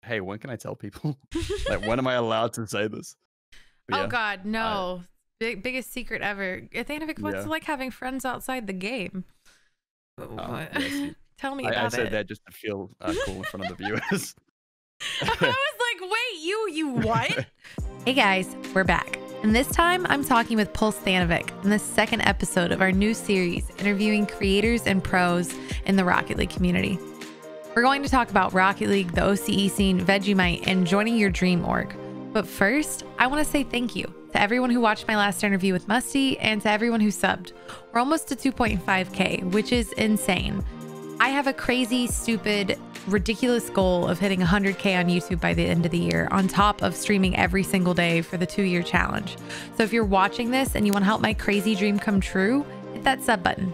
hey, when can I tell people? Like, when am I allowed to say this? But Oh yeah, God, I no. Biggest secret ever. Thanovic, what's it yeah. like having friends outside the game? Yeah, see, Tell me I about said it. that just to feel cool in front of the viewers. I was like, wait, you what? Hey guys, we're back. And this time I'm talking with Pulse Thanovic in the second episode of our new series interviewing creators and pros in the Rocket League community. We're going to talk about Rocket League, the OCE scene, Vegemite, and joining your dream org. But first, I want to say thank you to everyone who watched my last interview with Musty and to everyone who subbed. We're almost to 2.5K, which is insane. I have a crazy, stupid, ridiculous goal of hitting 100K on YouTube by the end of the year, on top of streaming every single day for the 2-year challenge. So if you're watching this and you want to help my crazy dream come true, hit that sub button.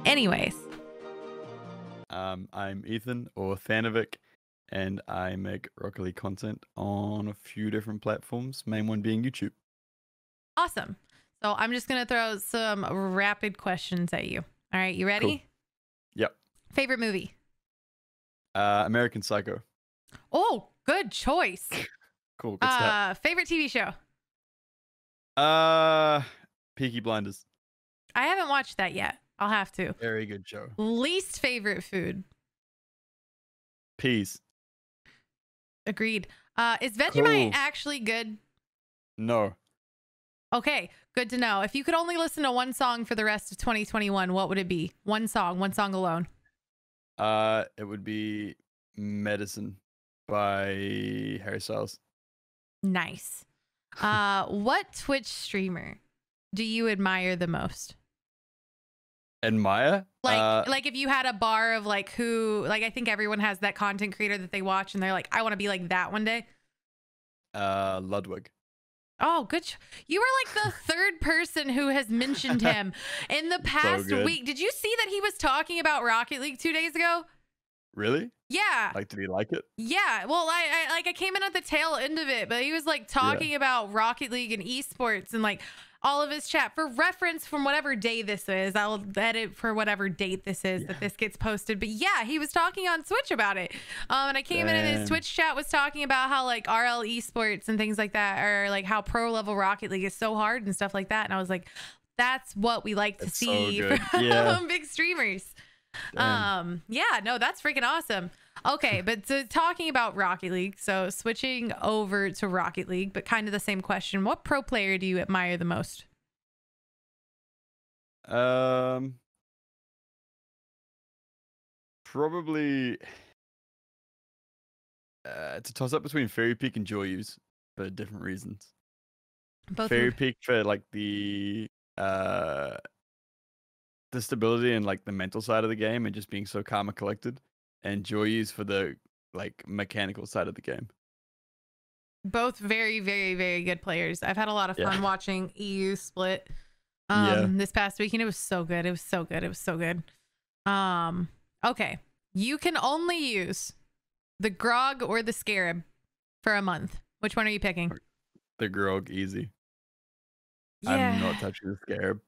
Anyways. I'm Ethan, or Thanovic, and I make Rocket League content on a few different platforms, main one being YouTube. Awesome. So I'm just going to throw some rapid questions at you. All right, you ready? Cool. Yep. Favorite movie? American Psycho. Oh, good choice. Cool, good stuff. Favorite TV show? Peaky Blinders. I haven't watched that yet. I'll have to. Very good show. Least favorite food? Peas. Agreed. Is Vegemite Cool. actually good? No. Okay, good to know. If you could only listen to one song for the rest of 2021, what would it be? One song alone. It would be Medicine by Harry Styles. Nice. What Twitch streamer do you admire the most? Admire? Like if you had a bar of like who, like I think everyone has that content creator that they watch and they're like, I want to be like that one day. Ludwig. Oh, good. You are like the third person who has mentioned him in the past week. Did you see that he was talking about Rocket League 2 days ago? Really? Yeah. Like, did he like it? Yeah. Well, I came in at the tail end of it, but he was like talking about Rocket League and esports and like all of his chat. For reference, from whatever day this is, I'll edit for whatever date this is that this gets posted. But yeah, he was talking on Twitch about it. And I came in and his Twitch chat was talking about how like RL esports and things like that, or like how pro level Rocket League is so hard and stuff like that. And I was like, that's what we like to see from big streamers. Yeah, no, that's freaking awesome. Okay, but talking about Rocket League, so switching over to Rocket League, but kind of the same question. What pro player do you admire the most? Probably it's a toss up between Fairy Peak and Joyous for different reasons. Both Fairy Peak for like the stability and like the mental side of the game and just being so calm and collected, and Joyous for the like mechanical side of the game. Both very, very, very good players. I've had a lot of fun watching EU split this past week, and it was so good. It was so good. It was so good. Okay. You can only use the Grog or the Scarab for a month. Which one are you picking? The Grog, easy. Yeah. I'm not touching the Scarab.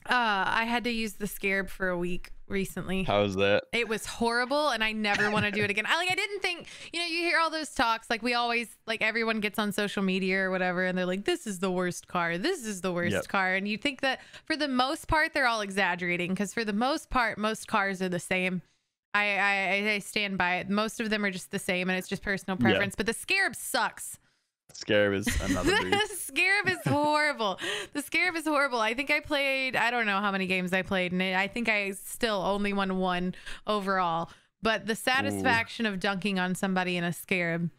I had to use the Scarab for a week recently. How was that? It was horrible, and I never want to do it again. I didn't think, you hear all those talks, like we always, like everyone gets on social media or whatever, and they're like, this is the worst car. This is the worst car. And you think that for the most part, they're all exaggerating, because for the most part, most cars are the same. I stand by it. Most of them are just the same, and it's just personal preference. But the Scarab sucks. Scarab is another breed. The Scarab is horrible. The Scarab is horrible. I think I played, I don't know how many games I played, and I think I still only won one overall. But the satisfaction of dunking on somebody in a Scarab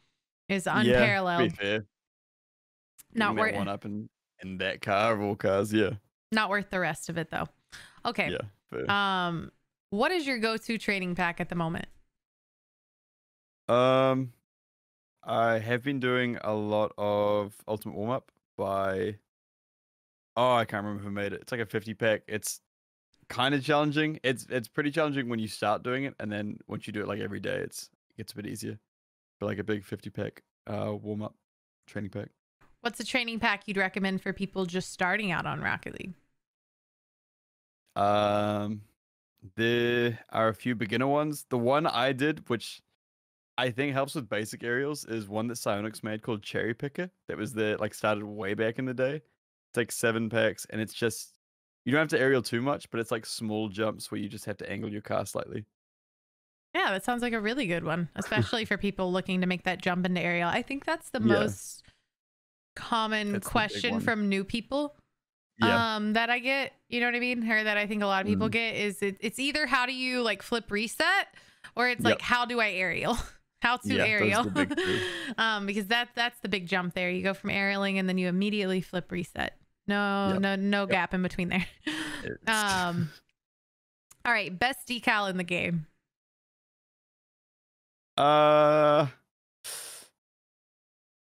is unparalleled. Yeah, pretty fair. Not worth one up in that car of all cars, Not worth the rest of it though. Okay. Yeah. Fair. What is your go-to training pack at the moment? I have been doing a lot of Ultimate Warm-Up by... Oh, I can't remember who made it. It's like a 50 pack. It's kind of challenging. It's pretty challenging when you start doing it, and then once you do it like every day, it gets a bit easier. For like a big 50 pack warm-up training pack. What's a training pack you'd recommend for people just starting out on Rocket League? There are a few beginner ones. The one I did, which I think helps with basic aerials is one that Psyonix made called Cherry Picker. That was the like started way back in the day. It's like 7 packs, and it's just you don't have to aerial too much, but it's like small jumps where you just have to angle your car slightly. Yeah, that sounds like a really good one, especially for people looking to make that jump into aerial. I think that's the Yeah. most common That's the big question one. from new people. Yeah. That I get, you know what I mean? Or that I think a lot of people get is it's either how do you like flip reset, or it's like Yep. how do I aerial? How to Yeah, those are aerial. the big two. Because that's the big jump there. You go from aerialing and then you immediately flip reset. No, Yep. no Yep. gap in between there. It's- All right, best decal in the game.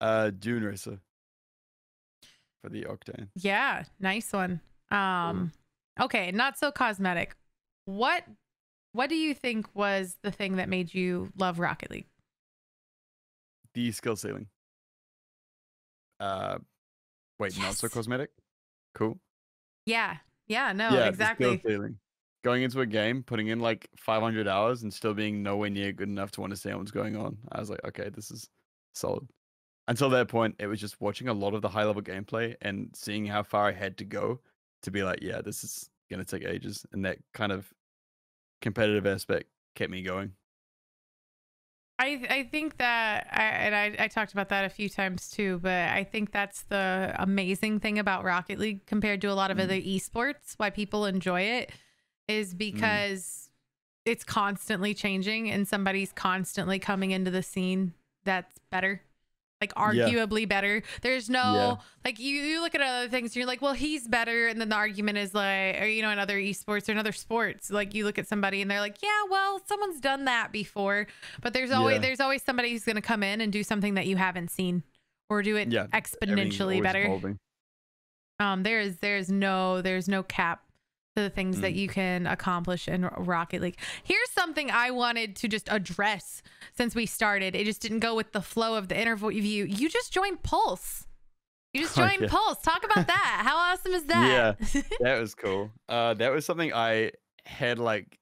Dune Racer for the Octane. Yeah, nice one. Okay, not so cosmetic. What do you think was the thing that made you love Rocket League? The skill ceiling. Wait, not so Yes. cosmetic? Cool. Yeah, no, Yeah, exactly. the skill ceiling. Going into a game, putting in like 500 hours and still being nowhere near good enough to understand what's going on. I was like, okay, this is solid. Until that point, it was just watching a lot of the high level gameplay and seeing how far I had to go to be like, yeah, this is going to take ages. And that kind of competitive aspect kept me going. I think that I talked about that a few times too, but I think that's the amazing thing about Rocket League compared to a lot of other esports. Why people enjoy it is because it's constantly changing and somebody's constantly coming into the scene that's better, like arguably better. There's no like you look at other things and you're like, well, he's better, and then the argument is like, or you know, in other esports or in other sports, like you look at somebody and they're like, yeah, well, someone's done that before, but there's always somebody who's going to come in and do something that you haven't seen or do it exponentially better. Evolving. There's no cap to the things that you can accomplish in Rocket League. Here's something I wanted to just address since we started. It just didn't go with the flow of the interview. You just joined Pulse. You just joined Pulse. Talk about that. How awesome is that? Yeah, that was cool. That was something I had like.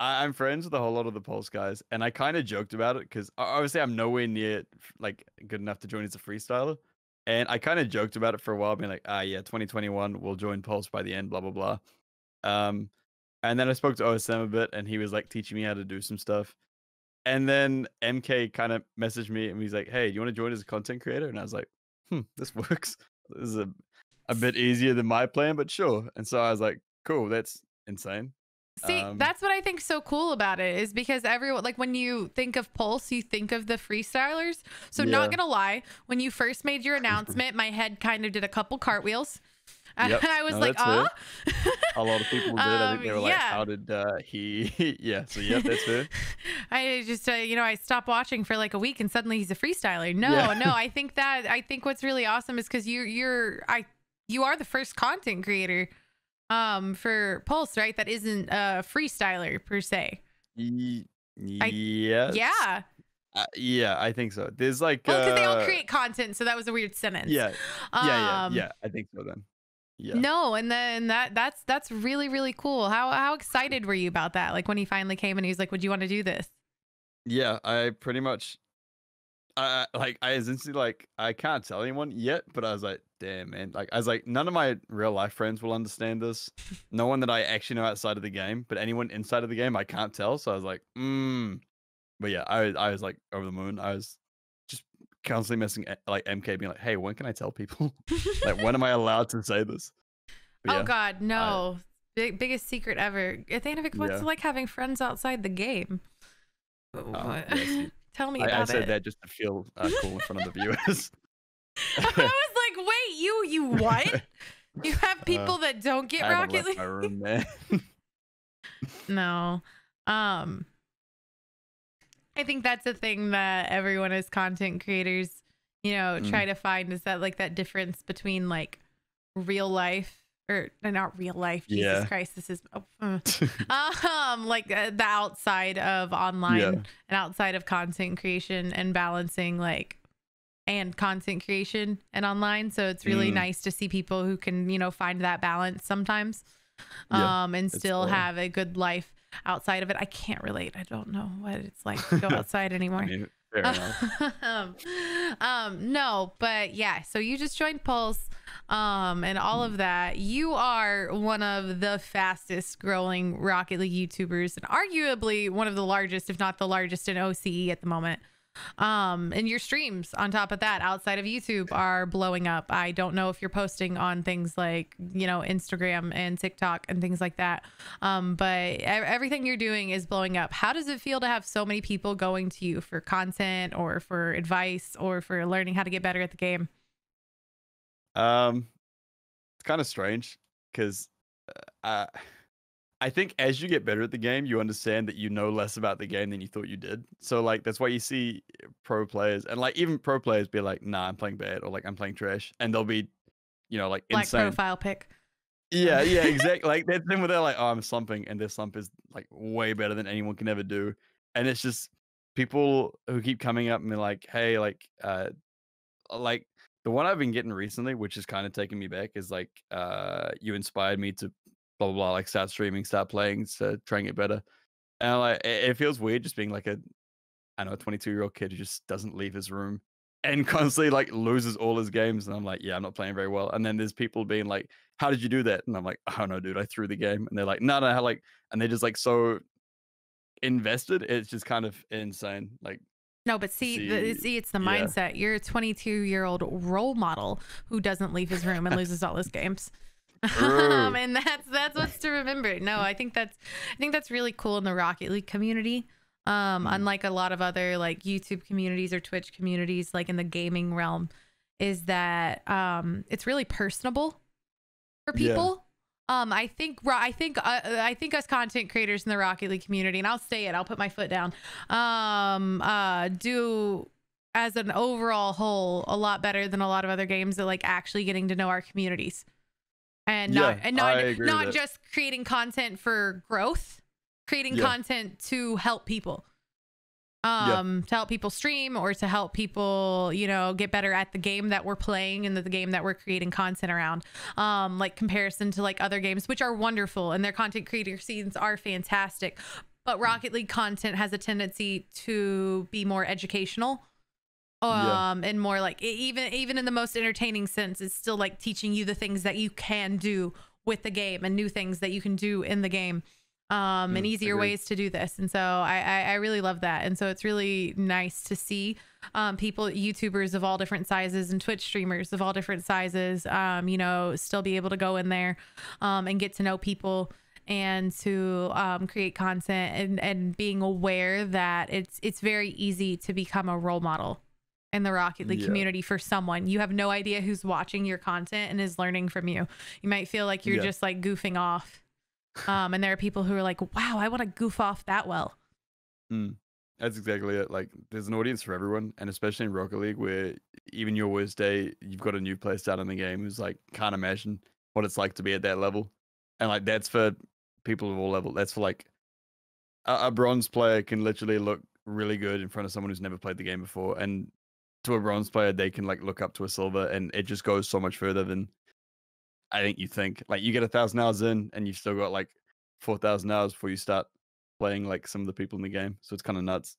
I'm friends with a whole lot of the Pulse guys, and I kind of joked about it because obviously I'm nowhere near like good enough to join as a freestyler. And I kind of joked about it for a while, being like, yeah, 2021, we'll join Pulse by the end, blah, blah, blah. And then I spoke to OSM a bit, and he was like teaching me how to do some stuff. And then MK kind of messaged me, and he's like, hey, do you want to join as a content creator? And I was like, this works. This is a bit easier than my plan, but sure. And so I was like, cool, that's insane. See, that's what I think so cool about it is because everyone, like when you think of Pulse, you think of the freestylers. So not gonna lie, when you first made your announcement, my head kind of did a couple cartwheels. And I was like, a lot of people did. I think they were like, how did he? So that's fair. I just, I stopped watching for like a week and suddenly he's a freestyler. No, I think what's really awesome is because you are the first content creator for Pulse, right? That isn't a freestyler per se. Yes. Yeah, I think so. There's like because they all create content, so that was a weird sentence. Yeah, I think so then. Yeah. No, and then that's really, really cool. How excited were you about that? Like when he finally came and he was like, would you want to do this? Yeah, I pretty much I was instantly like, I can't tell anyone yet, but I was like, damn, man. Like, I was like, none of my real life friends will understand this. No one that I actually know outside of the game, but anyone inside of the game, I can't tell. So I was like, But yeah, I was like over the moon. I was just constantly messing like MK being like, hey, when can I tell people? Like, when am I allowed to say this? But oh God, no. Biggest secret ever. Thanovic, what's it like having friends outside the game? Tell me about it. I said that just to feel cool in front of the viewers. I was like, wait, you what? You have people that don't get Rocket League? My room, man. No. I think that's a thing that everyone as content creators, try to find is that like that difference between like real life or not real life. Jesus Christ, this is like the outside of online and outside of content creation and balancing and content creation and online. So it's really nice to see people who can, find that balance sometimes and still have a good life. outside of it. I can't relate. I don't know what it's like to go outside anymore. I mean, fair enough. No, but yeah, so you just joined Pulse, and all of that. You are one of the fastest growing Rocket League YouTubers, and arguably one of the largest, if not the largest, in OCE at the moment. And your streams on top of that outside of YouTube are blowing up. I don't know if you're posting on things like, you know, Instagram and TikTok and things like that, but everything you're doing is blowing up. How does it feel to have so many people going to you for content or for advice or for learning how to get better at the game? It's kind of strange because I think as you get better at the game, you understand that you know less about the game than you thought you did. So like that's why you see pro players and like even pro players be like, "Nah, I'm playing bad," or like, "I'm playing trash," and they'll be, you know, like Black insane. profile pic. Yeah, yeah, exactly. Like that thing where they're like, "Oh, I'm slumping," and their slump is like way better than anyone can ever do. And it's just people who keep coming up and they're like, "Hey, like the one I've been getting recently, which is kind of taking me back, is like, you inspired me to blah blah blah, like start streaming, start playing, to try and get better." And like, it feels weird just being like I know, a 22-year-old kid who just doesn't leave his room and constantly like loses all his games. And I'm like, yeah, I'm not playing very well. And then there's people being like, "How did you do that?" And I'm like, "Oh no, dude, I threw the game." And they're like, "No, no, how like," and they're just like so invested. It's just kind of insane. Like, No, but see, it's the yeah. mindset. You're a 22-year-old role model who doesn't leave his room and loses all his games. True. And that's what's to remember. No, I think that's really cool in the Rocket League community. Unlike a lot of other like YouTube communities or Twitch communities, like in the gaming realm, is that it's really personable for Yeah. people. I think us content creators in the Rocket League community, and I'll say it, I'll put my foot down, do as an overall whole a lot better than a lot of other games that like actually getting to know our communities and Yeah, I agree with not that. just creating content for growth, creating Yeah. content to help people. Yeah. To help people stream or to help people, you know, get better at the game that we're playing and the game that we're creating content around. Like comparison to like other games, which are wonderful and their content creator scenes are fantastic. But Rocket League content has a tendency to be more educational. Yeah. And more like even in the most entertaining sense, it's still like teaching you the things that you can do with the game and new things that you can do in the game. And easier Agreed. ways to do this. And so I really love that. And so it's really nice to see people, YouTubers of all different sizes and Twitch streamers of all different sizes, you know, still be able to go in there and get to know people and to create content and being aware that it's very easy to become a role model in the Rocket League Yeah. community for someone. You have no idea who's watching your content and is learning from you. You might feel like you're Yeah. just like goofing off. And there are people who are like, wow, I want to goof off that well. That's exactly it. Like, there's an audience for everyone, and especially in Rocket League, where even your worst day, you've got a new player start in the game who's like, can't imagine what it's like to be at that level. And like, that's for people of all levels. That's for like a bronze player can literally look really good in front of someone who's never played the game before, and to a bronze player, they can like look up to a silver, and it just goes so much further than I think you think. Like, you get 1,000 hours in, and you've still got like 4,000 hours before you start playing like some of the people in the game. So it's kind of nuts.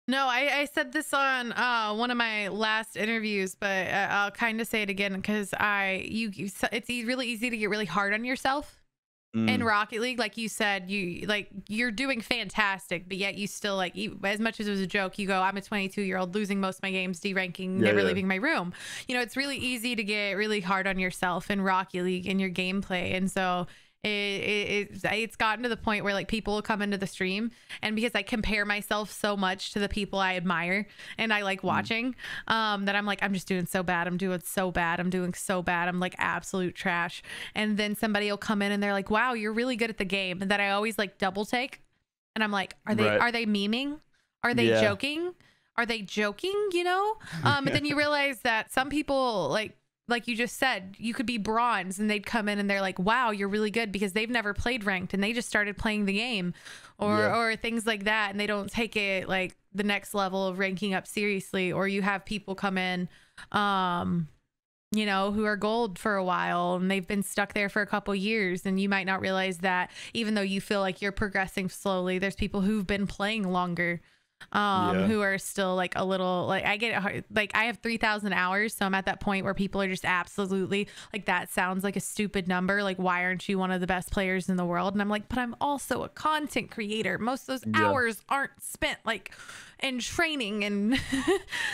No, I said this on one of my last interviews, but I'll kind of say it again because it's really easy to get really hard on yourself in Rocket League. Like you said, you're doing fantastic, but yet you still like, as much as it was a joke, you go, I'm a 22-year-old losing most of my games, deranking, never leaving my room. You know, it's really easy to get really hard on yourself in Rocket League and your gameplay. And so it's gotten to the point where like people will come into the stream, and because I compare myself so much to the people I admire and I like watching, that I'm like, I'm just doing so bad. I'm doing so bad. I'm doing so bad. I'm like absolute trash. And then somebody will come in and they're like, wow, you're really good at the game. And that I always like double take. And I'm like, are they memeing? Are they joking? Are they joking? You know? But then you realize that some people like you just said, you could be bronze and they'd come in and they're like, wow, you're really good, because they've never played ranked and they just started playing the game or things like that. And they don't take it like the next level of ranking up seriously. Or you have people come in you know, who are gold for a while and they've been stuck there for a couple years. And you might not realize that even though you feel like you're progressing slowly, there's people who've been playing longer, Yeah. who are still like a little, like I get it hard. Like I have 3,000 hours. So I'm at that point where people are just absolutely like, that sounds like a stupid number. Like, why aren't you one of the best players in the world? And I'm like, but I'm also a content creator. Most of those Yeah. hours aren't spent like in training and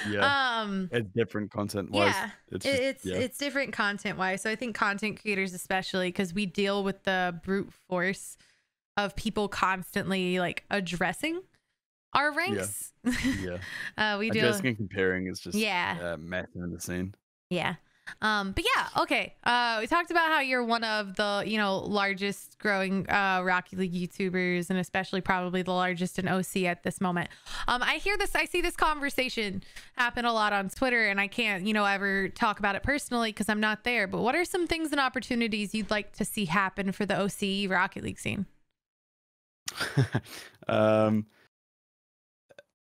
Yeah. It's different content wise. yeah, It's just, it's different content wise. So I think content creators, especially because we deal with the brute force of people constantly like addressing our ranks. Yeah. We do. Addressing and comparing is just Yeah. massive in the scene. Yeah. But yeah, okay. We talked about how you're one of the, you know, largest growing Rocket League YouTubers, and especially probably the largest in OC at this moment. I see this conversation happen a lot on Twitter, and I can't, you know, ever talk about it personally because I'm not there. But what are some things and opportunities you'd like to see happen for the OC Rocket League scene?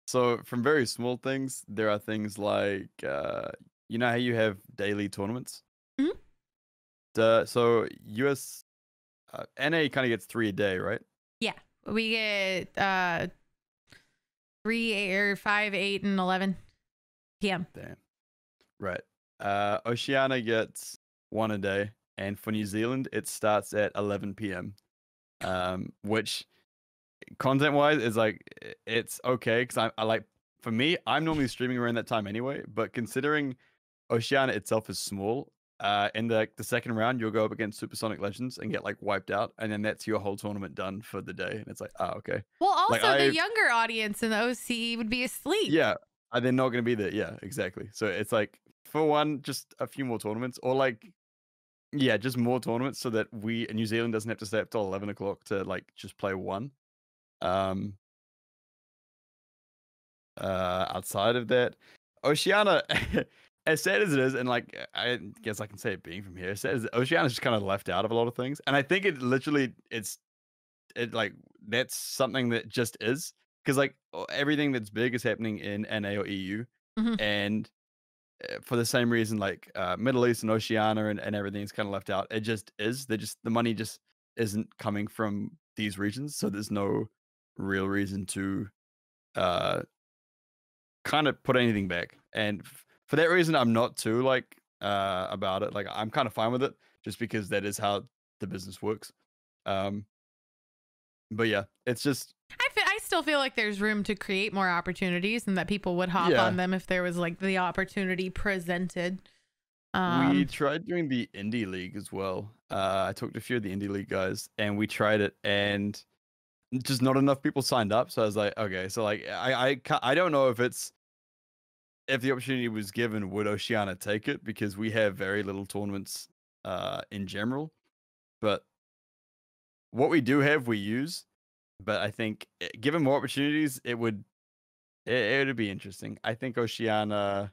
So from very small things, there are things like you know how you have daily tournaments. Mhm. So US NA kind of gets 3 a day, right? Yeah, we get 3 or 5, 8, and 11 p.m. Damn. Right. Oceania gets 1 a day, and for New Zealand it starts at 11 p.m. Which content wise is like it's okay because I like, for me, I'm normally streaming around that time anyway, but considering Oceania itself is small, in the second round you'll go up against Supersonic Legends and get like wiped out, and then that's your whole tournament done for the day, and it's like, okay. Well, Like also the younger audience in the OC would be asleep. yeah, they're not going to be there. Yeah, exactly. So it's like, for one, just a few more tournaments, or like, yeah, just more tournaments so that New Zealand doesn't have to stay up till 11 o'clock to like just play one. Outside of that, Oceania, as sad as it is, and like I guess I can say it being from here, as sad as Oceania's just kind of left out of a lot of things, and I think it literally it like that's something that just is, because like everything that's big is happening in NA or EU, Mhm. and for the same reason, like Middle East and Oceania and everything's kind of left out. It just is. The money just isn't coming from these regions, so there's no real reason to kind of put anything back. And for that reason, I'm not too like about it. Like I'm kind of fine with it, just because that is how the business works. Um, but yeah, it's just I still feel like there's room to create more opportunities and that people would hop yeah. on them if there was like the opportunity presented. We tried doing the indie league as well. I talked to a few of the indie league guys, and we tried it, and just not enough people signed up. So I was like, okay, so like I don't know if the opportunity was given, would Oceania take it, because we have very little tournaments in general. But what we do have, we use. But I think given more opportunities, it would be interesting. I think Oceania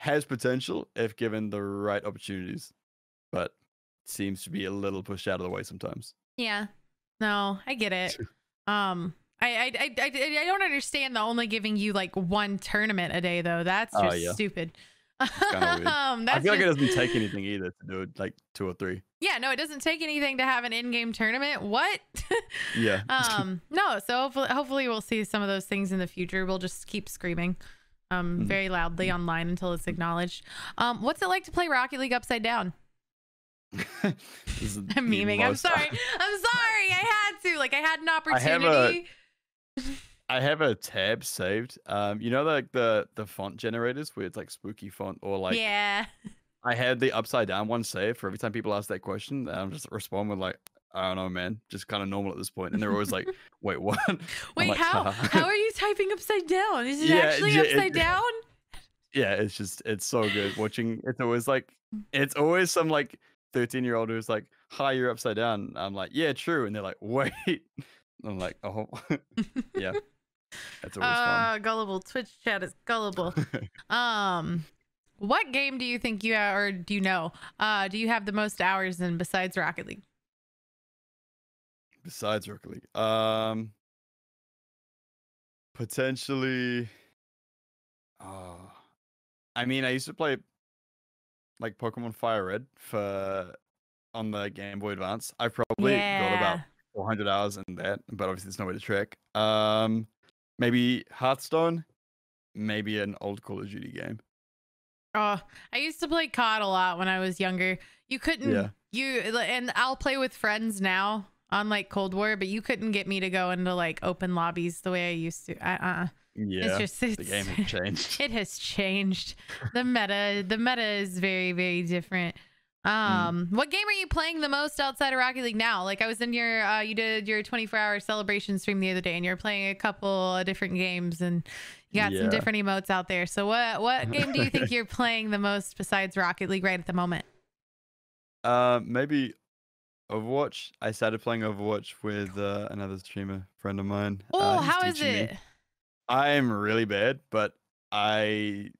has potential if given the right opportunities, but seems to be a little pushed out of the way sometimes. Yeah. No, I get it. I don't understand the only giving you like one tournament a day though. That's just stupid. It's kind of weird. I feel like it doesn't take anything either to do it like 2 or 3. Yeah, no, it doesn't take anything to have an in-game tournament. What? Yeah. No, so hopefully we'll see some of those things in the future. We'll just keep screaming very loudly online until it's acknowledged. What's it like to play Rocket League upside down? I'm memeing. I'm sorry. I had to. Like I had an opportunity. I have a tab saved. You know, like the font generators where it's like spooky font, or like, yeah. I had the upside down one saved for every time people ask that question. I'm just respond with like, I don't know, man, just kind of normal at this point. And they're always like, wait, what? Wait, like, how are you typing upside down? Is it actually upside down? Yeah, it's so good watching. It's always some like 13-year-old who's like, hi, you're upside down. I'm like, yeah, true. And they're like, wait. I'm like, oh. Yeah, that's always fun. Gullible. Twitch chat is gullible. What game do you think you or do you know? Do you have the most hours in besides Rocket League? Besides Rocket League, potentially. I mean, I used to play like Pokemon Fire Red for on the Game Boy Advance. I probably got about Yeah. 400 hours in that, but obviously there's no way to track. Maybe Hearthstone, maybe an old Call of Duty game. Oh, I used to play COD a lot when I was younger. You couldn't, Yeah. and I'll play with friends now on like Cold War, but you couldn't get me to go into like open lobbies the way I used to. It's Yeah, just, the game has changed. it has changed. The meta is very, very different. Mm. What game are you playing the most outside of Rocket League now? Like I was in your, you did your 24-hour celebration stream the other day, and you're playing a couple of different games, and you got some Yeah. different emotes out there. So what game do you think you're playing the most besides Rocket League right at the moment? Maybe Overwatch. I started playing Overwatch with another streamer friend of mine. Oh, He's how is teaching me. it? I'm really bad, but I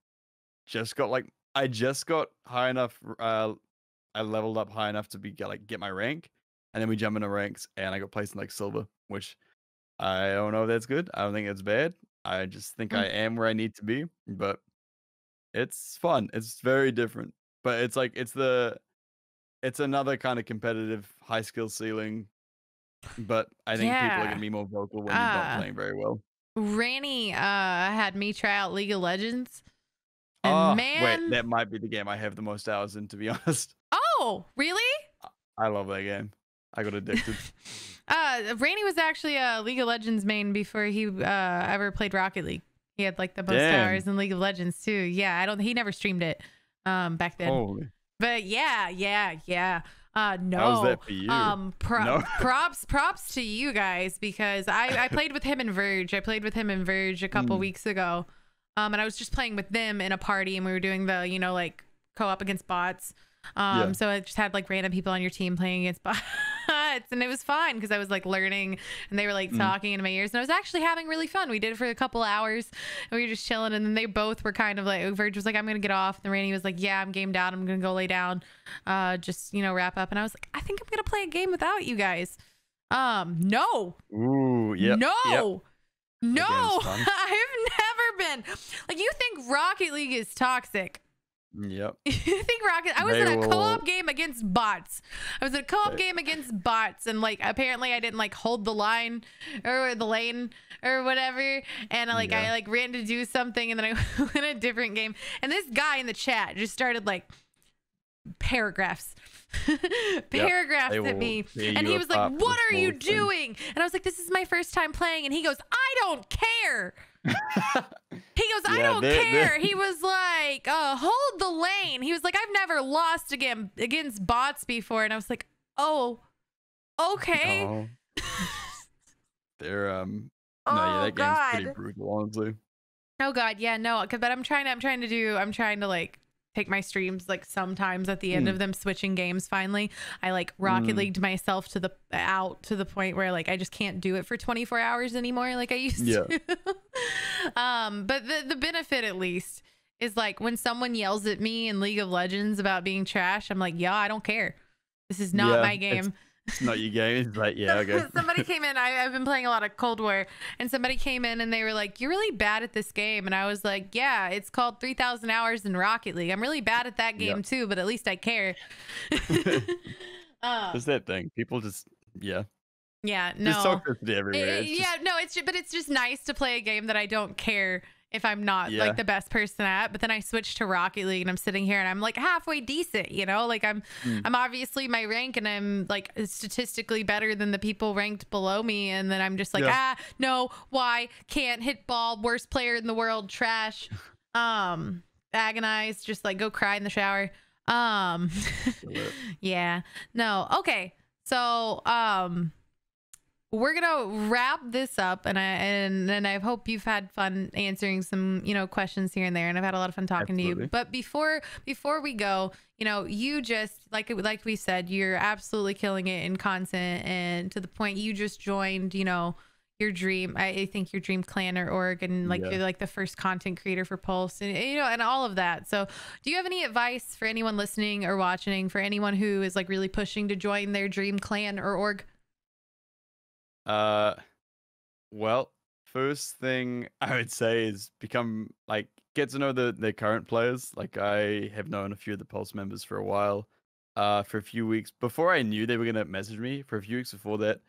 just got high enough. I leveled up high enough to get my rank, and then we jump into ranks, and I got placed in like silver, which I don't know if that's good. I don't think it's bad. I just think I am where I need to be, but it's fun. It's very different, but it's another kind of competitive high skill ceiling. But I think people are Yeah. gonna be more vocal when you're not playing very well. Ranny had me try out League of Legends, and Oh, wait, man, that might be the game I have the most hours in, to be honest. oh, really? I love that game. I got addicted. Randy was actually a League of Legends main before he ever played Rocket League. He had like the most Damn. hours in League of Legends too. Yeah, he never streamed it back then. Holy. But yeah. No. How was that for you? No. Props to you guys, because I played with him in Verge. I played with him in Verge a couple weeks ago. And I was just playing with them in a party, and we were doing the, like co-op against bots. So I just had like random people on your team playing against bots, and it was fun because I was like learning, and they were like talking into my ears, and I was actually having really fun. We did it for a couple hours, and we were just chilling, and then they both were kind of like, Verge was like, I'm gonna get off, and Randy was like, yeah, I'm gamed out, I'm gonna go lay down, just wrap up. And I was like, I think I'm gonna play a game without you guys. No. Ooh, yep. No. Yep. No, fun. I've never been. Like, you think Rocket League is toxic? Yep. You think I was in a co-op game against bots. I was in a co-op game against bots, and like apparently I didn't like hold the line or the lane or whatever, and I like ran to do something, and then I went in a different game, and this guy in the chat just started like paragraphs at me, and he was like, what are you doing? And I was like, this is my first time playing. And he goes, I don't care. He goes, I don't care. He was like, hold the lane. He was like, I've never lost against bots before. And I was like, oh, okay. Oh. They're that game's pretty brutal, honestly. Oh god, yeah, no, but I'm trying to like take my streams, like sometimes at the end of them switching games, finally I like Rocket Leagued myself to the point where like I just can't do it for 24 hours anymore like I used to. But the benefit, at least, is like when someone yells at me in League of Legends about being trash, I'm like, yeah, I don't care, this is not my game. It's not your game. It's like, yeah, okay. Somebody came in. I've been playing a lot of Cold War, and somebody came in and they were like, you're really bad at this game. And I was like, yeah, it's called 3,000 hours in Rocket League. I'm really bad at that game too, but at least I care. It's that thing. People just, no. There's toxicity everywhere. It's just nice to play a game that I don't care if I'm not like the best person at. But then I switched to Rocket League, and I'm sitting here and I'm like halfway decent, like I'm obviously my rank, and I'm like statistically better than the people ranked below me, and then I'm just like, no, why can't hit ball, worst player in the world, trash, agonize, just like go cry in the shower. Yeah, no, okay, so we're gonna wrap this up, and I hope you've had fun answering some questions here and there, and I've had a lot of fun talking to you. But before we go, you just like we said, you're absolutely killing it in content, and to the point you just joined your dream, I think your dream clan or org, and you're like the first content creator for Pulse, and and all of that. So do you have any advice for anyone listening or watching, for anyone who is like really pushing to join their dream clan or org? Well, first thing I would say is become like get to know the current players. Like I have known a few of the Pulse members for a while. For a few weeks before I knew they were gonna message me. For a few weeks before that,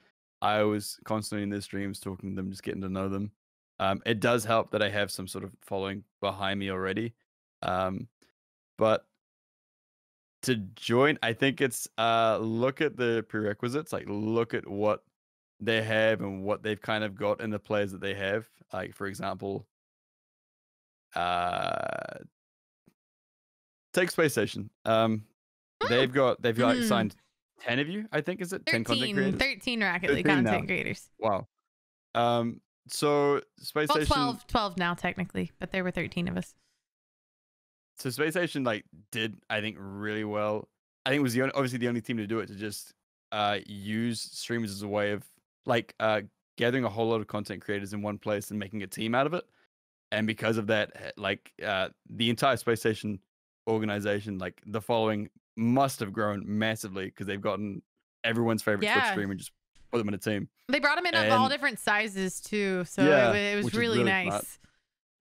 I was constantly in their streams talking to them, just getting to know them. It does help that I have some sort of following behind me already. But to join, I think it's look at the prerequisites, like look at what they have and what they've kind of got in the players that they have. Like for example, uh take Space Station. They've got signed 10 of you, I think, is it? 10 content creators? 13 Rocket League content creators. Wow. So Space Station 12 now technically, but there were 13 of us. So Space Station like did, I think, really well. I think it was obviously the only team to do it, to just use streamers as a way of like gathering a whole lot of content creators in one place and making a team out of it. And because of that, like the entire Space Station organization, like the following must have grown massively because they've gotten everyone's favorite Twitch streamer and just put them in a team. They brought them in of all different sizes too, so it was really nice.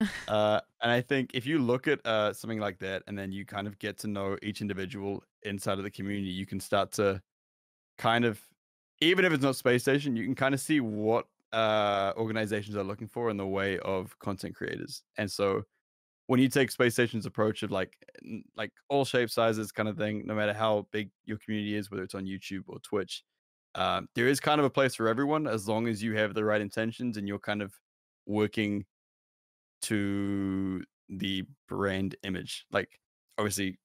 And I think if you look at something like that, and then you kind of get to know each individual inside of the community, you can start to kind of, even if it's not Space Station, you can kind of see what organizations are looking for in the way of content creators. And so when you take Space Station's approach of like all shape sizes kind of thing, no matter how big your community is, whether it's on YouTube or Twitch, there is kind of a place for everyone as long as you have the right intentions and you're kind of working to the brand image. Like obviously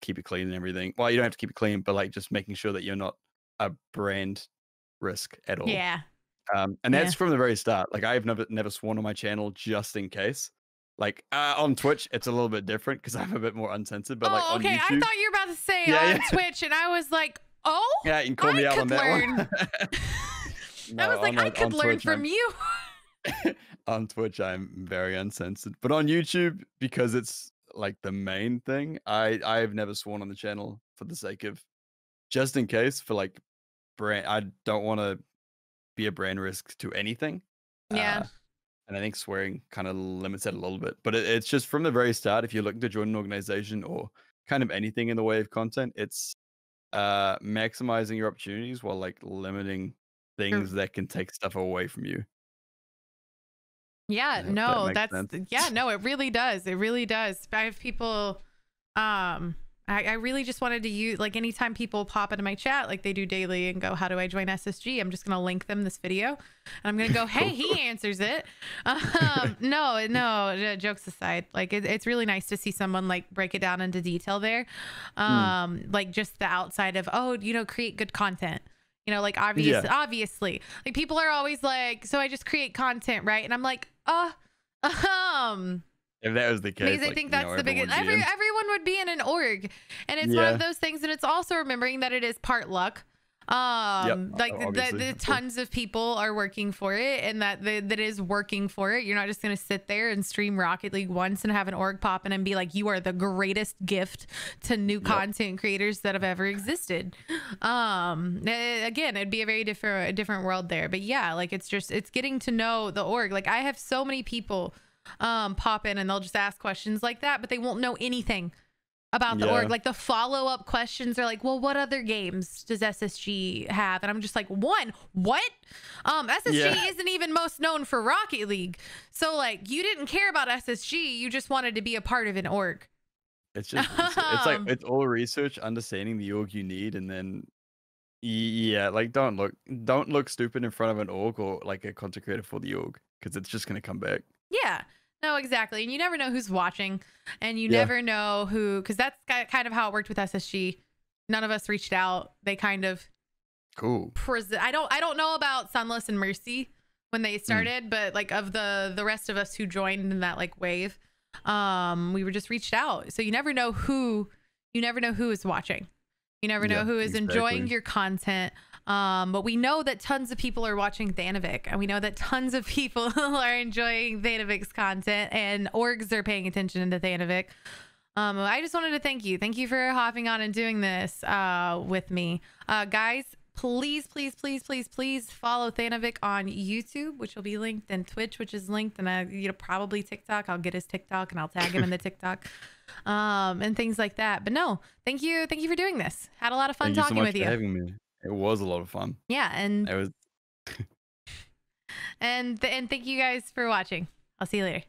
keep it clean and everything. Well, you don't have to keep it clean, but like just making sure that you're not a brand risk at all. Yeah. And that's from the very start. Like I've never sworn on my channel just in case. Like on Twitch, it's a little bit different because I'm a bit more uncensored. But like on YouTube, I thought you were about to say on Twitch, and I was like, oh, yeah, you can call me out on that one. No, I was like, I could learn from you. On Twitch, I'm very uncensored, but on YouTube, because it's like the main thing, I've never sworn on the channel for the sake of just in case for like brand. I don't want to be a brand risk to anything. Yeah. And I think swearing kind of limits it a little bit, but it's just from the very start. If you're looking to join an organization or kind of anything in the way of content, it's maximizing your opportunities while like limiting things that can take stuff away from you. Yeah, no, it really does. It really does. I have people, I really just wanted to use, like, anytime people pop into my chat, like they do daily, and go, how do I join SSG? I'm just going to link them this video. And I'm going to go, hey, he answers it. No, jokes aside, like it's really nice to see someone like break it down into detail there. Like just the outside of, create good content. Like obviously, like people are always like, so I just create content, right? And I'm like, if that was the case, because I think that's the biggest. Everyone would be in an org, and it's one of those things. And it's also remembering that it is part luck. Like the tons of people are working for it, and that is working for it. You're not just gonna sit there and stream Rocket League once and have an org pop in and be like, you are the greatest gift to new content creators that have ever existed. Again, it'd be a very different world there. But yeah, like it's getting to know the org. Like I have so many people pop in and they'll just ask questions like that, but they won't know anything about the org. Like the follow-up questions are like, well, what other games does SSG have? And I'm just like, what? SSG isn't even most known for Rocket League. So like you didn't care about SSG, you just wanted to be a part of an org. It's just it's all research, understanding the org you need, and then like don't look stupid in front of an org or like a content creator for the org, because it's just gonna come back. Yeah. No, exactly. And you never know who's watching, and you never know who, because that's kind of how it worked with SSG. None of us reached out. They kind of I don't know about Sunless and Mercy when they started, but like of the rest of us who joined in that like wave, we were just reached out. So you never know who is watching. You never know who is enjoying your content. But we know that tons of people are watching Thanovic, and we know that tons of people are enjoying Thanovic's content, and orgs are paying attention to Thanovic. I just wanted to thank you for hopping on and doing this with me. Guys, please, please, please, please, please follow Thanovic on YouTube, which will be linked, and Twitch, which is linked, and probably TikTok. I'll get his TikTok and I'll tag him in the TikTok, and things like that. But no, thank you for doing this. Had a lot of fun Thank you so talking much with for you. having me. It was a lot of fun. Yeah, and It was. and thank you guys for watching. I'll see you later.